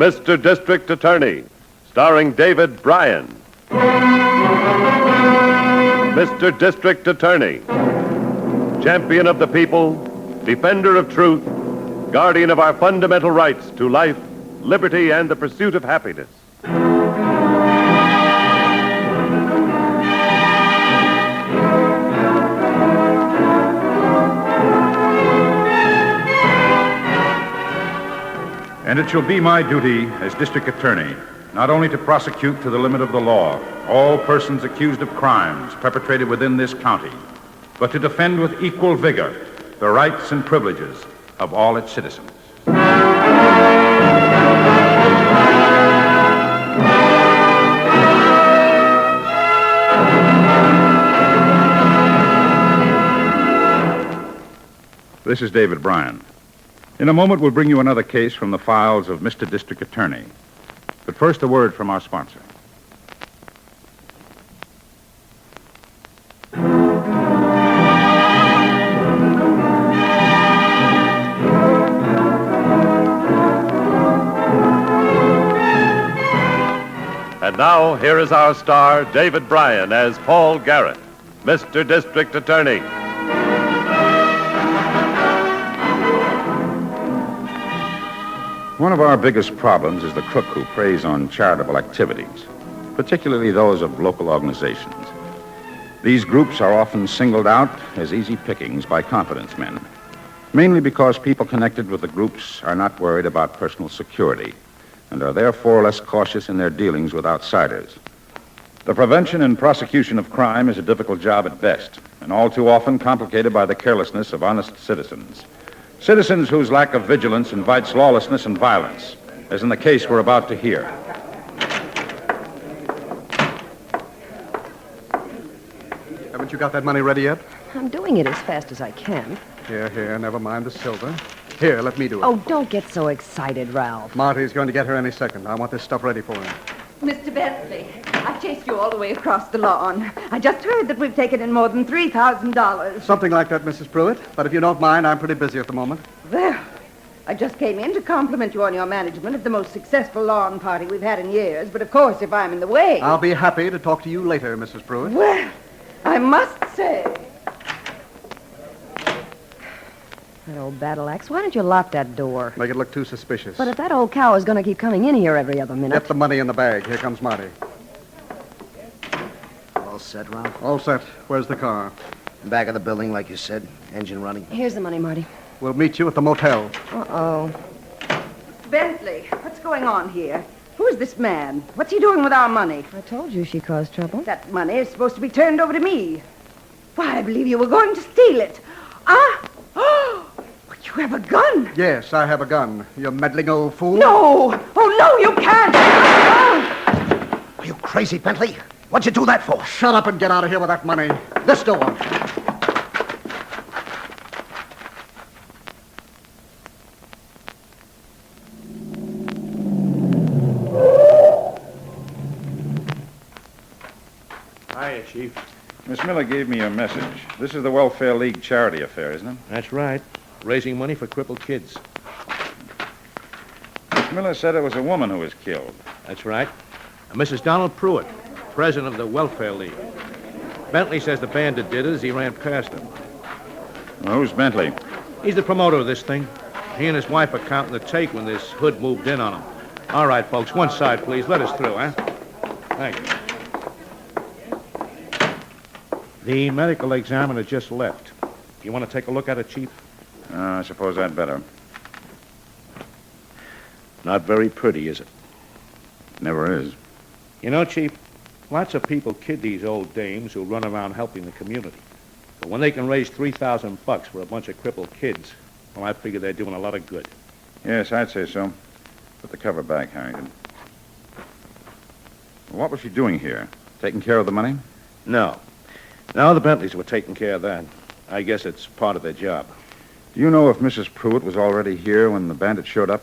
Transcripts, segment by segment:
Mr. District Attorney, starring David Bryan. Mr. District Attorney, champion of the people, defender of truth, guardian of our fundamental rights to life, liberty, and the pursuit of happiness. And it shall be my duty as district attorney not only to prosecute to the limit of the law all persons accused of crimes perpetrated within this county, but to defend with equal vigor the rights and privileges of all its citizens. This is David Bryan. In a moment, we'll bring you another case from the files of Mr. District Attorney. But first, a word from our sponsor. And now, here is our star, David Bryan, as Paul Garrett, Mr. District Attorney. One of our biggest problems is the crook who preys on charitable activities, particularly those of local organizations. These groups are often singled out as easy pickings by confidence men, mainly because people connected with the groups are not worried about personal security and are therefore less cautious in their dealings with outsiders. The prevention and prosecution of crime is a difficult job at best, and all too often complicated by the carelessness of honest citizens. Citizens whose lack of vigilance invites lawlessness and violence, as in the case we're about to hear. Haven't you got that money ready yet? I'm doing it as fast as I can. Here, never mind the silver. Here, let me do it. Oh, don't get so excited, Ralph. Marty's going to get here any second. I want this stuff ready for him. Mr. Bentley, I chased you all the way across the lawn. I just heard that we've taken in more than $3,000. Something like that, Mrs. Pruitt. But if you don't mind, I'm pretty busy at the moment. Well, I just came in to compliment you on your management of the most successful lawn party we've had in years. But, of course, if I'm in the way... I'll be happy to talk to you later, Mrs. Pruitt. Well, I must say... That old battle axe. Why don't you lock that door? Make it look too suspicious. But if that old cow is going to keep coming in here every other minute... Get the money in the bag. Here comes Marty. All set, Ralph? All set. Where's the car? Back of the building, like you said. Engine running. Here's the money, Marty. We'll meet you at the motel. Uh-oh. Bentley, what's going on here? Who is this man? What's he doing with our money? I told you she caused trouble. That money is supposed to be turned over to me. Why, I believe you were going to steal it. Ah! Oh! You have a gun. Yes, I have a gun. You meddling old fool. No! Oh, no, you can't! Oh! Are you crazy, Bentley? What'd you do that for? Shut up and get out of here with that money. This door. Hiya, Chief. Miss Miller gave me your message. This is the Welfare League charity affair, isn't it? That's right. Raising money for crippled kids. Miss Miller said it was a woman who was killed. That's right. Mrs. Donald Pruitt, president of the Welfare League. Bentley says the bandit did it as he ran past him. Well, who's Bentley? He's the promoter of this thing. He and his wife are counting the take when this hood moved in on him. All right, folks, one side, please. Let us through, huh? Thank you. The medical examiner just left. You want to take a look at it, Chief? I suppose I'd better. Not very pretty, is it? Never is. You know, Chief, lots of people kid these old dames who run around helping the community. But when they can raise $3,000 for a bunch of crippled kids, well, I figure they're doing a lot of good. Yes, I'd say so. Put the cover back, Harrington. What was she doing here? Taking care of the money? No. No, the Bentleys were taking care of that. I guess it's part of their job. Do you know if Mrs. Pruitt was already here when the bandit showed up?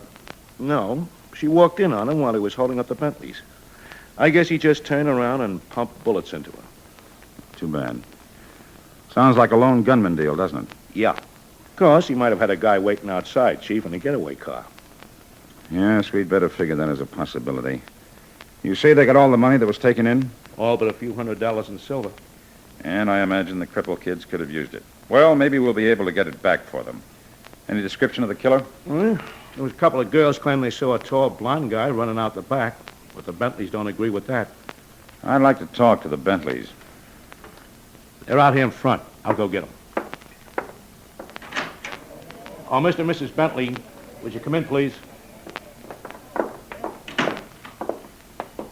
No. She walked in on him while he was holding up the Bentleys. I guess he just turned around and pumped bullets into her. Too bad. Sounds like a lone gunman deal, doesn't it? Yeah. Of course, he might have had a guy waiting outside, Chief, in a getaway car. Yes, we'd better figure that as a possibility. You say they got all the money that was taken in? All but a few $100 in silver. And I imagine the cripple kids could have used it. Well, maybe we'll be able to get it back for them. Any description of the killer? Well, there was a couple of girls claiming they saw a tall, blonde guy running out the back, but the Bentleys don't agree with that. I'd like to talk to the Bentleys. They're out here in front. I'll go get them. Oh, Mr. and Mrs. Bentley, would you come in, please?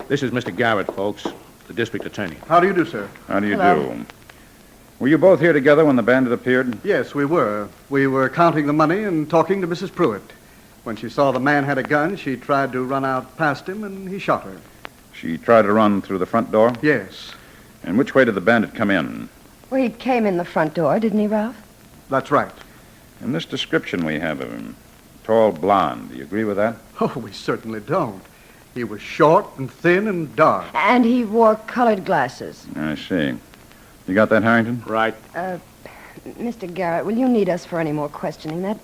This is Mr. Garrett, folks, the district attorney. How do you do, sir? How do you Hello. do? Were you both here together when the bandit appeared? Yes, we were. We were counting the money and talking to Mrs. Pruitt. When she saw the man had a gun, she tried to run out past him, and he shot her. She tried to run through the front door? Yes, And which way did the bandit come in? Well, he came in the front door, didn't he, Ralph? that's right. In this description we have of him, tall, blonde, do you agree with that? Oh, we certainly don't. He was short and thin and dark. And he wore colored glasses. I see. You got that, Harrington? Right. Mr. Garrett, will you need us for any more questioning? That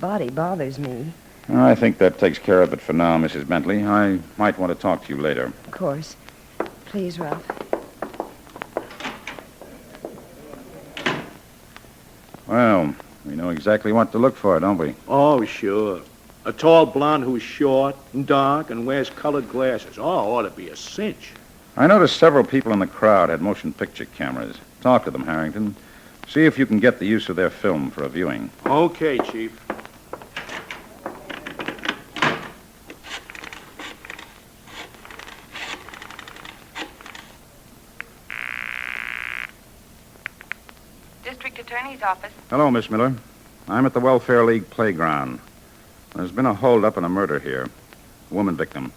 body bothers me. I think that takes care of it for now, Mrs. Bentley. I might want to talk to you later. Of course. Please, Ralph. Well, we know exactly what to look for, don't we? Oh, sure. A tall blonde who's short and dark and wears colored glasses. Oh, ought to be a cinch. I noticed several people in the crowd had motion picture cameras. Talk to them, Harrington. See if you can get the use of their film for a viewing. Okay, Chief. District Attorney's Office. Hello, Miss Miller. I'm at the Welfare League playground. There's been a holdup and a murder here. A woman victim.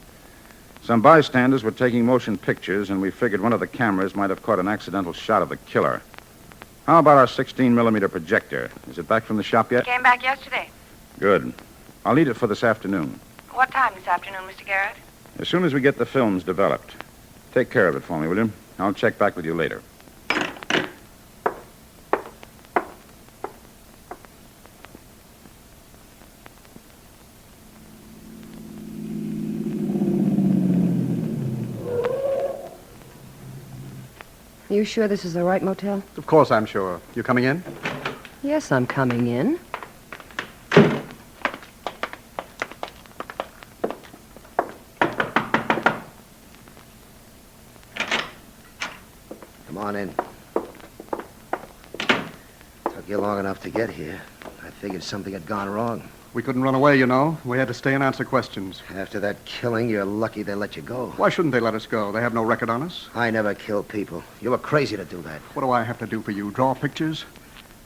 Some bystanders were taking motion pictures, and we figured one of the cameras might have caught an accidental shot of the killer. How about our 16-millimeter projector? Is it back from the shop yet? Came back yesterday. Good. I'll need it for this afternoon. What time this afternoon, Mr. Garrett? As soon as we get the films developed. Take care of it for me, will you? I'll check back with you later. You sure this is the right motel? Of course I'm sure. You coming in? Yes, I'm coming in. Come on in. Took you long enough to get here. I figured something had gone wrong. We couldn't run away, you know. We had to stay and answer questions. After that killing, you're lucky they let you go. Why shouldn't they let us go? They have no record on us. I never kill people. You were crazy to do that. What do I have to do for you? Draw pictures?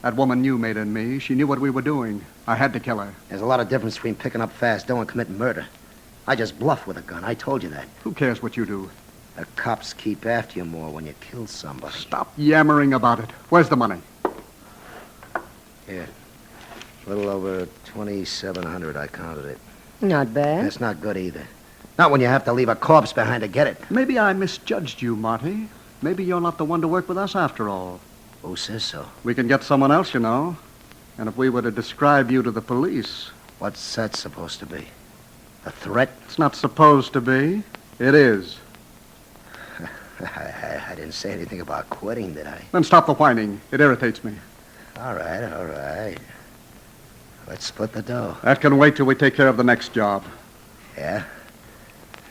That woman knew Maida and me. She knew what we were doing. I had to kill her. There's a lot of difference between picking up fast dough and committing murder. I just bluff with a gun. I told you that. Who cares what you do? The cops keep after you more when you kill somebody. Stop yammering about it. Where's the money? Here. A little over 2,700, I counted it. Not bad. That's not good either. Not when you have to leave a corpse behind to get it. Maybe I misjudged you, Marty. Maybe you're not the one to work with us after all. Who says so? We can get someone else, you know. And if we were to describe you to the police... What's that supposed to be? A threat? It's not supposed to be. It is. I didn't say anything about quitting, did I? Then stop the whining. It irritates me. All right. Let's split the dough. That can wait till we take care of the next job. Yeah?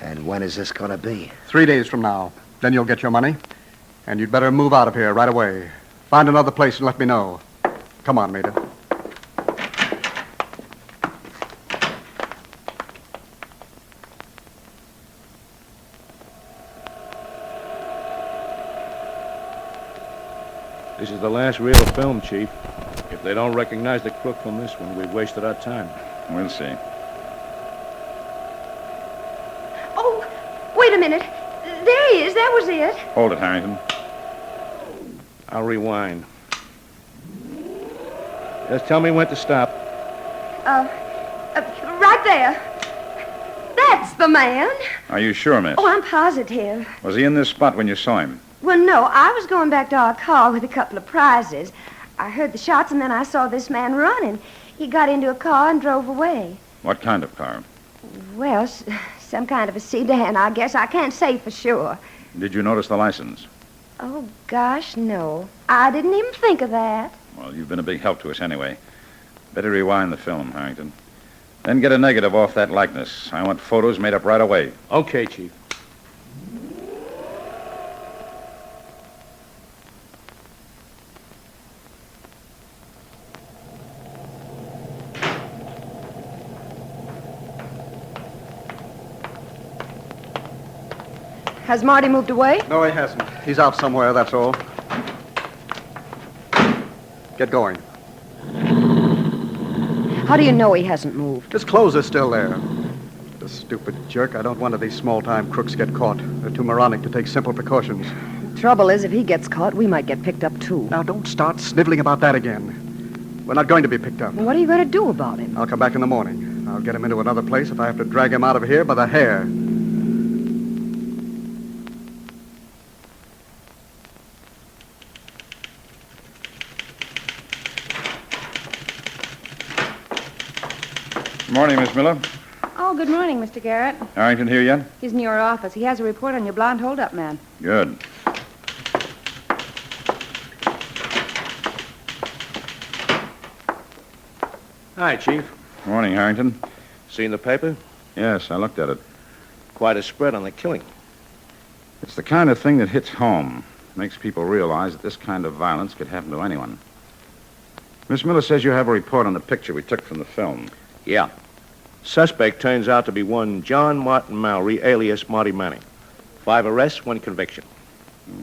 And when is this going to be? 3 days from now. Then you'll get your money. And you'd better move out of here right away. Find another place and let me know. Come on, Maida. This is the last real film, Chief. If they don't recognize the crook from this one, we've wasted our time. We'll see. Oh, wait a minute. There he is. That was it. Hold it, Harrington. I'll rewind. Just tell me when to stop. Right there. That's the man. Are you sure, miss? Oh, I'm positive. Was he in this spot when you saw him? Well, no, I was going back to our car with a couple of prizes. I heard the shots, and then I saw this man running. He got into a car and drove away. What kind of car? Well, some kind of a sedan, I guess. I can't say for sure. Did you notice the license? Oh, gosh, no. I didn't even think of that. Well, you've been a big help to us anyway. Better rewind the film, Harrington. Then get a negative off that likeness. I want photos made up right away. Okay, Chief. Has Marty moved away? No, he hasn't. He's out somewhere, that's all. Get going. How do you know he hasn't moved? His clothes are still there. The stupid jerk. I don't want these small-time crooks get caught. They're too moronic to take simple precautions. Trouble is, if he gets caught, we might get picked up, too. Now, don't start sniveling about that again. We're not going to be picked up. What are you going to do about him? I'll come back in the morning. I'll get him into another place if I have to drag him out of here by the hair. Good morning, Miss Miller. Oh, good morning, Mr. Garrett. Harrington here yet? He's in your office. He has a report on your blonde hold-up man. Good. Hi, Chief. Morning, Harrington. Seen the paper? Yes, I looked at it. Quite a spread on the killing. It's the kind of thing that hits home. Makes people realize that this kind of violence could happen to anyone. Miss Miller says you have a report on the picture we took from the film. Yeah. Suspect turns out to be one John Martin Mallory, alias Marty Manning. 5 arrests, 1 conviction.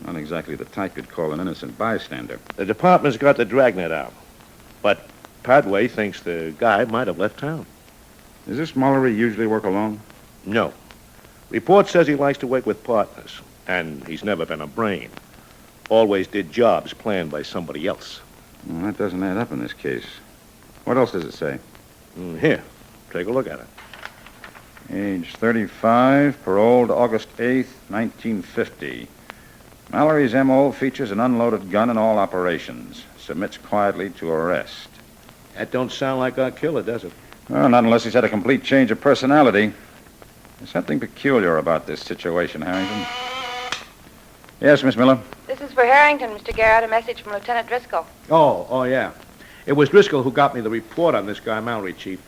Not exactly the type you'd call an innocent bystander. The department's got the dragnet out. But Padway thinks the guy might have left town. Does this Mallory usually work alone? No. Report says he likes to work with partners, and he's never been a brain. Always did jobs planned by somebody else. Well, that doesn't add up in this case. What else does it say? Here, take a look at it. Age 35, paroled August 8th, 1950. Mallory's M.O. features an unloaded gun in all operations. Submits quietly to arrest. That don't sound like our killer, does it? Well, not unless he's had a complete change of personality. There's something peculiar about this situation, Harrington. Yes, Miss Miller? This is for Harrington, Mr. Garrett. A message from Lieutenant Driscoll. Oh, yeah. It was Driscoll who got me the report on this guy, Mallory, Chief.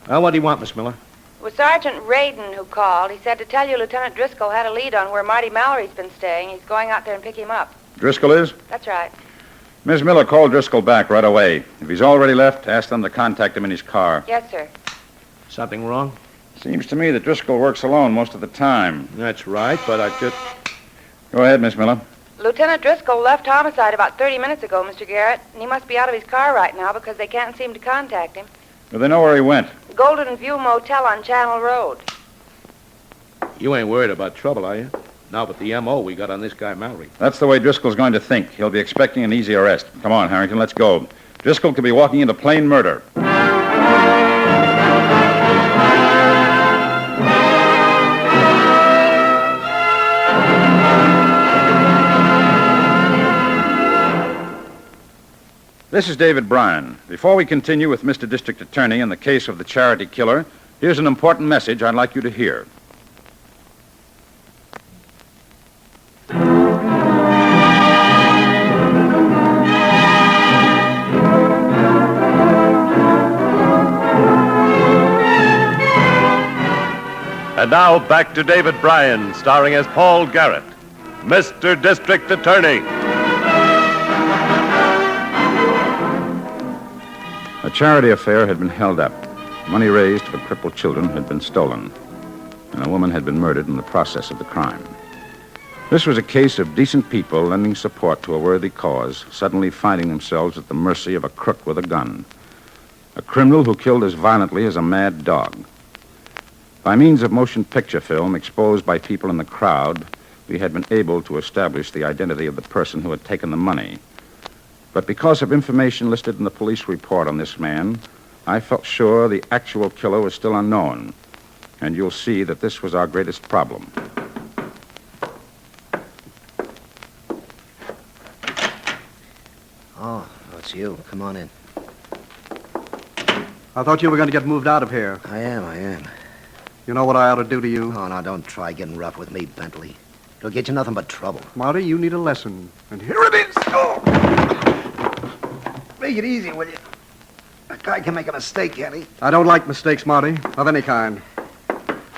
What do you want, Miss Miller? It was Sergeant Radin who called. He said to tell you Lieutenant Driscoll had a lead on where Marty Mallory's been staying. He's going out there and pick him up. Driscoll is? That's right. Miss Miller, call Driscoll back right away. If he's already left, ask them to contact him in his car. Yes, sir. Something wrong? Seems to me that Driscoll works alone most of the time. That's right, but I just... Go ahead, Miss Miller. Lieutenant Driscoll left homicide about 30 minutes ago, Mr. Garrett, and he must be out of his car right now because they can't seem to contact him. Do they know where he went? Golden View Motel on Channel Road. You ain't worried about trouble, are you? Not with the M.O. we got on this guy, Mallory. That's the way Driscoll's going to think. He'll be expecting an easy arrest. Come on, Harrington, let's go. Driscoll could be walking into plain murder. This is David Bryan. Before we continue with Mr. District Attorney in the case of the charity killer, here's an important message I'd like you to hear. And now back to David Bryan, starring as Paul Garrett, Mr. District Attorney. A charity affair had been held up. Money raised for crippled children had been stolen, and a woman had been murdered in the process of the crime. This was a case of decent people lending support to a worthy cause, suddenly finding themselves at the mercy of a crook with a gun, a criminal who killed as violently as a mad dog. By means of motion picture film exposed by people in the crowd, we had been able to establish the identity of the person who had taken the money. But because of information listed in the police report on this man, I felt sure the actual killer was still unknown. And you'll see that this was our greatest problem. Oh, it's you. Come on in. I thought you were going to get moved out of here. I am. You know what I ought to do to you? Oh, now, don't try getting rough with me, Bentley. It'll get you nothing but trouble. Marty, you need a lesson. And here it is. Oh! Make it easy, will you? A guy can make a mistake, can't he? I don't like mistakes, Marty, of any kind.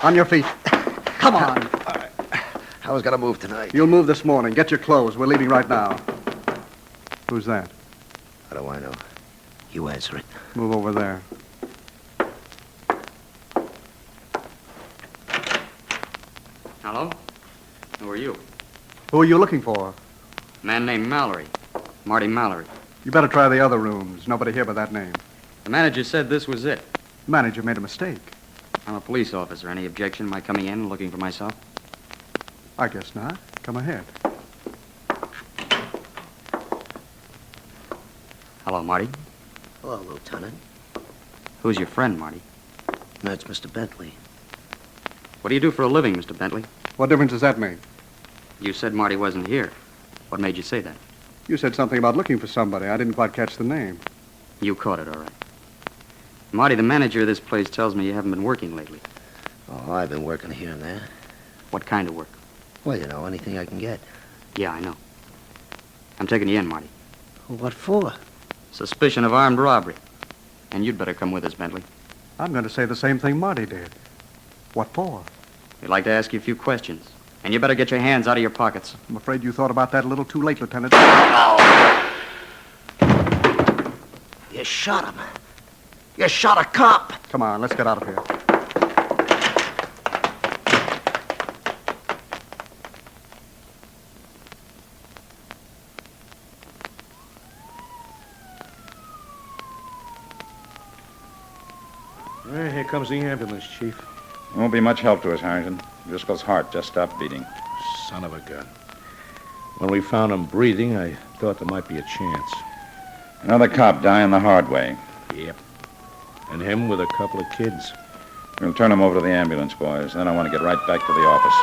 On your feet. Come on. I was going to move tonight. You'll move this morning. Get your clothes. We're leaving right now. Who's that? How do I know? You answer it. Move over there. Hello? Who are you? Who are you looking for? A man named Mallory. Marty Mallory. You better try the other rooms. Nobody here by that name. The manager said this was it. The manager made a mistake. I'm a police officer. Any objection to my coming in and looking for myself? I guess not. Come ahead. Hello, Marty. Hello, Lieutenant. Who's your friend, Marty? That's Mr. Bentley. What do you do for a living, Mr. Bentley? What difference does that make? You said Marty wasn't here. What made you say that? You said something about looking for somebody. I didn't quite catch the name. You caught it, all right. Marty, the manager of this place tells me you haven't been working lately. Oh, I've been working here and there. What kind of work? Well, you know, anything I can get. Yeah, I know. I'm taking you in, Marty. What for? Suspicion of armed robbery. And you'd better come with us, Bentley. I'm going to say the same thing Marty did. What for? We'd like to ask you a few questions. And you better get your hands out of your pockets. I'm afraid you thought about that a little too late, Lieutenant. You shot him. You shot a cop. Come on, let's get out of here. Here comes the ambulance, Chief. Won't be much help to us, Harrington. Driscoll's heart just stopped beating. Son of a gun. When we found him breathing, I thought there might be a chance. Another cop dying the hard way. Yep. And him with a couple of kids. We'll turn him over to the ambulance, boys. Then I want to get right back to the office.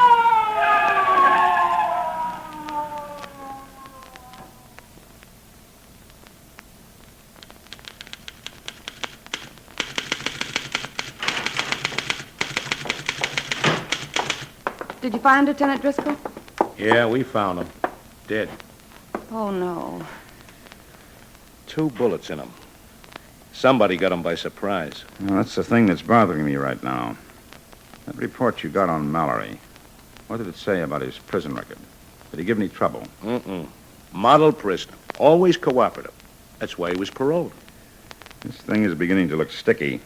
Did you find Lieutenant Driscoll? Yeah, we found him. Dead. Oh, no. 2 bullets in him. Somebody got him by surprise. Well, that's the thing that's bothering me right now. That report you got on Mallory. What did it say about his prison record? Did he give any trouble? Model prisoner. Always cooperative. That's why he was paroled. This thing is beginning to look sticky.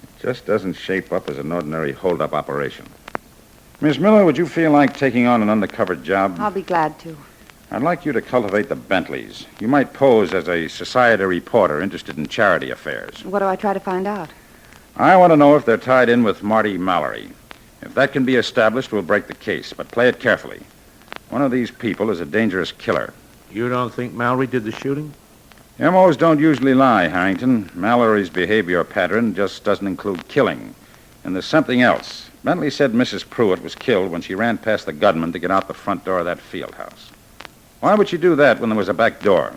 It just doesn't shape up as an ordinary hold-up operation. Miss Miller, would you feel like taking on an undercover job? I'll be glad to. I'd like you to cultivate the Bentleys. You might pose as a society reporter interested in charity affairs. What do I try to find out? I want to know if they're tied in with Marty Mallory. If that can be established, we'll break the case, but play it carefully. One of these people is a dangerous killer. You don't think Mallory did the shooting? MOs don't usually lie, Harrington. Mallory's behavior pattern just doesn't include killing. And there's something else. Bentley said Mrs. Pruitt was killed when she ran past the gunman to get out the front door of that field house. Why would she do that when there was a back door?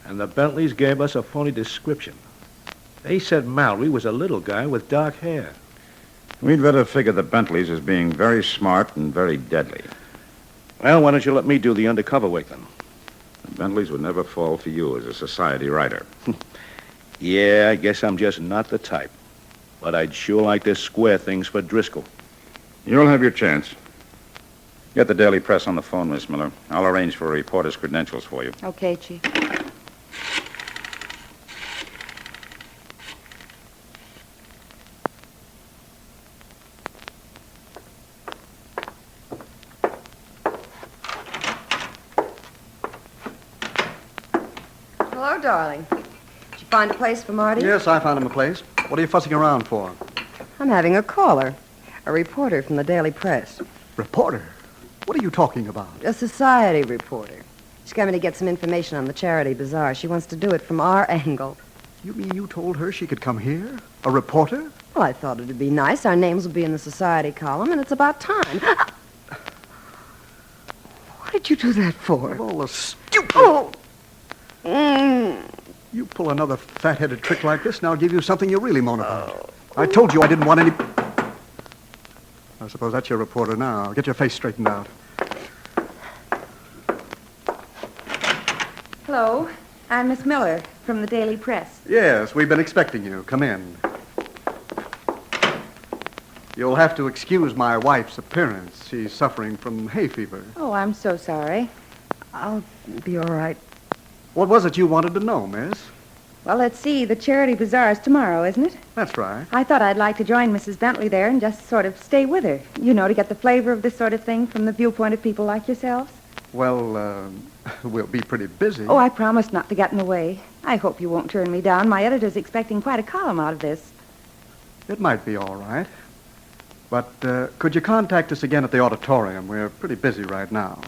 And the Bentleys gave us a phony description. They said Mallory was a little guy with dark hair. We'd better figure the Bentleys as being very smart and very deadly. Well, why don't you let me do the undercover work then? The Bentleys would never fall for you as a society writer. Yeah, I guess I'm just not the type. But I'd sure like to square things for Driscoll. You'll have your chance. Get the Daily Press on the phone, Miss Miller. I'll arrange for a reporter's credentials for you. Okay, Chief. Hello, darling. Did you find a place for Marty? Yes, I found him a place. What are you fussing around for? I'm having a caller. A reporter from the Daily Press. Reporter? What are you talking about? A society reporter. She's coming to get some information on the charity bazaar. She wants to do it from our angle. You mean you told her she could come here? A reporter? Well, I thought it'd be nice. Our names will be in the society column, and it's about time. What did you do that for? Of all the stupid... Oh! You pull another fat-headed trick like this, and I'll give you something you really moan about. I told you I didn't want any... I suppose that's your reporter now. Get your face straightened out. Hello. I'm Miss Miller from the Daily Press. Yes, we've been expecting you. Come in. You'll have to excuse my wife's appearance. She's suffering from hay fever. Oh, I'm so sorry. I'll be all right. What was it you wanted to know, miss? Well, let's see. The charity bazaar is tomorrow, isn't it? That's right. I thought I'd like to join Mrs. Bentley there and just sort of stay with her. You know, to get the flavor of this sort of thing from the viewpoint of people like yourselves. Well, we'll be pretty busy. Oh, I promised not to get in the way. I hope you won't turn me down. My editor's expecting quite a column out of this. It might be all right. But could you contact us again at the auditorium? We're pretty busy right now.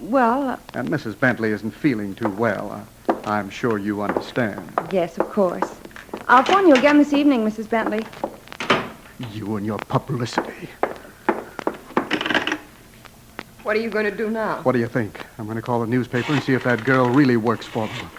Well, And Mrs. Bentley isn't feeling too well. I'm sure you understand. yes, of course. I'll phone you again this evening, Mrs. Bentley. You and your publicity. What are you going to do now? What do you think? I'm going to call the newspaper and see if that girl really works for them.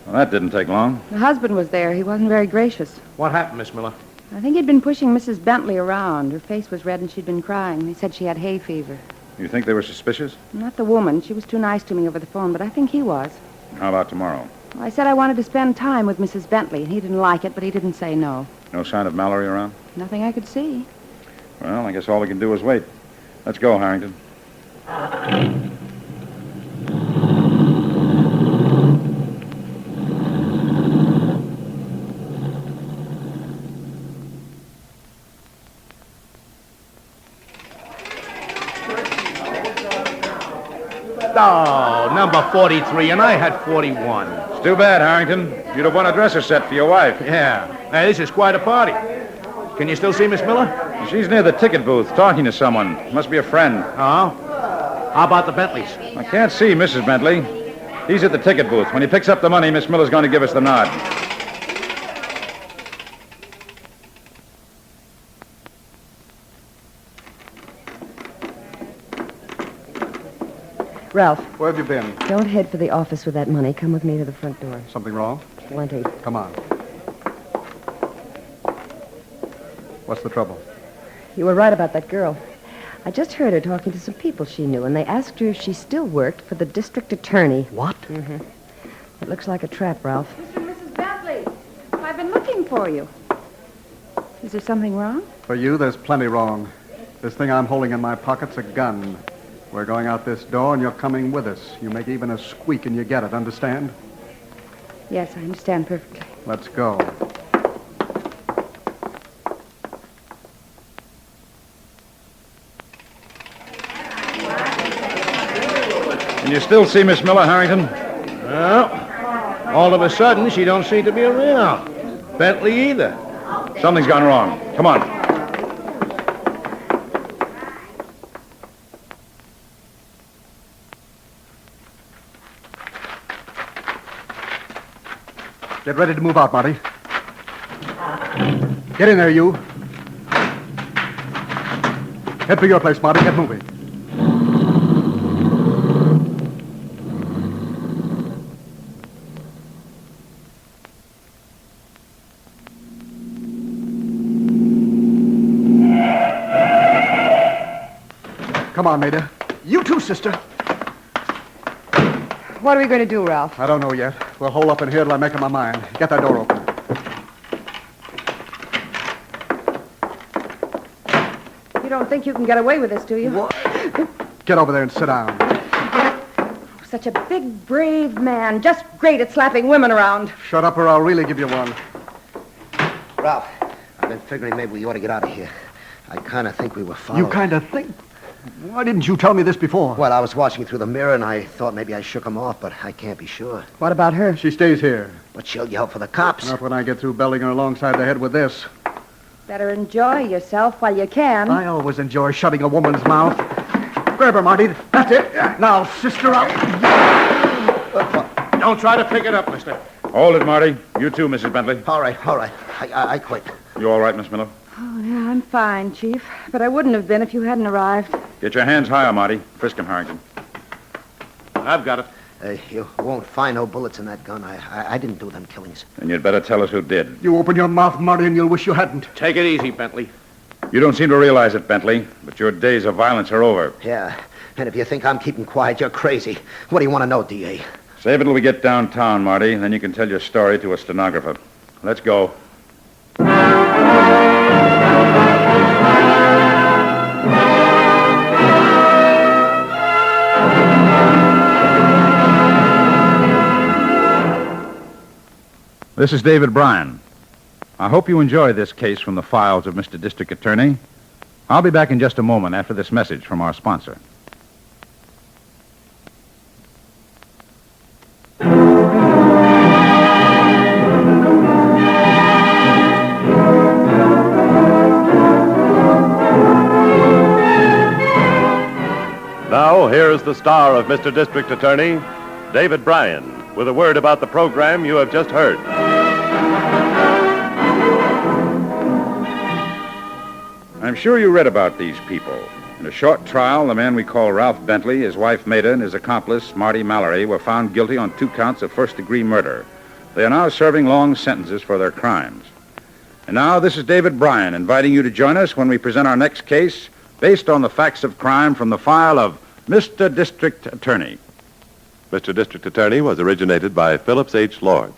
Well, that didn't take long. The husband was there. He wasn't very gracious. What happened, Miss Miller? I think he'd been pushing Mrs. Bentley around. Her face was red and she'd been crying. They said she had hay fever. You think they were suspicious? Not the woman. She was too nice to me over the phone, but I think he was. How about tomorrow? Well, I said I wanted to spend time with Mrs. Bentley. He didn't like it, but he didn't say no. No sign of Mallory around? Nothing I could see. Well, I guess all we can do is wait. Let's go, Harrington. Oh, number 43, and I had 41. It's too bad, Harrington. You'd have won a dresser set for your wife. Yeah. Hey, this is quite a party. Can you still see Miss Miller? She's near the ticket booth talking to someone. Must be a friend. Oh? How about the Bentleys? I can't see Mrs. Bentley. He's at the ticket booth. When he picks up the money, Miss Miller's going to give us the nod. Ralph, Where have you been? don't head for the office with that money. Come with me to the front door. Something wrong? Plenty. Come on. What's the trouble? You were right about that girl. I just heard her talking to some people she knew, and they asked her if she still worked for the district attorney. What? It looks like a trap, Ralph. Mr. and Mrs. Bentley, I've been looking for you. Is there something wrong? For you, there's plenty wrong. This thing I'm holding in my pocket's a gun. We're going out this door, and you're coming with us. You make even a squeak, and you get it. Understand? Yes, I understand perfectly. Let's go. Can you still see Miss Miller, Harrington? Well, all of a sudden, she don't seem to be around. Bentley either. Something's gone wrong. Come on. Get ready to move out, Marty. Get in there, you. Head for your place, Marty. Get moving. Come on, Maida. You too, sister. What are we going to do, Ralph? I don't know yet. We'll hole up in here till I make up my mind. Get that door open. You don't think you can get away with this, do you? What? Get over there and sit down. Such a big, brave man. Just great at slapping women around. Shut up or I'll really give you one. Ralph, I've been figuring maybe we ought to get out of here. I kind of think we were followed. You kind of think... Why didn't you tell me this before? Well, I was watching through the mirror, and I thought maybe I shook him off, but I can't be sure. What about her? She stays here. But she'll yell for the cops. Not when I get through belting her alongside the head with this. Better enjoy yourself while you can. I always enjoy shutting a woman's mouth. Grab her, Marty. That's it. Now, sister, out. Don't try to pick it up, mister. Hold it, Marty. You too, Mrs. Bentley. All right. I quit. You all right, Miss Miller? Oh, Yeah, I'm fine, Chief. But I wouldn't have been if you hadn't arrived. Get your hands higher, Marty. Frisk him, Harrington. I've got it. You won't find no bullets in that gun. I didn't do them killings. And you'd better tell us who did. You open your mouth, Marty, and you'll wish you hadn't. Take it easy, Bentley. You don't seem to realize it, Bentley, but your days of violence are over. Yeah, and if you think I'm keeping quiet, you're crazy. What do you want to know, D.A.? Save it till we get downtown, Marty, and then you can tell your story to a stenographer. Let's go. This is David Bryan. I hope you enjoy this case from the files of Mr. District Attorney. I'll be back in just a moment after this message from our sponsor. Now, here's the star of Mr. District Attorney, David Bryan, with a word about the program you have just heard. I'm sure you read about these people. In a short trial, the man we call Ralph Bentley, his wife Maida, and his accomplice, Marty Mallory, were found guilty on 2 counts of first-degree murder. They are now serving long sentences for their crimes. And now, this is David Bryan inviting you to join us when we present our next case based on the facts of crime from the file of Mr. District Attorney. Mr. District Attorney was originated by Phillips H. Lord.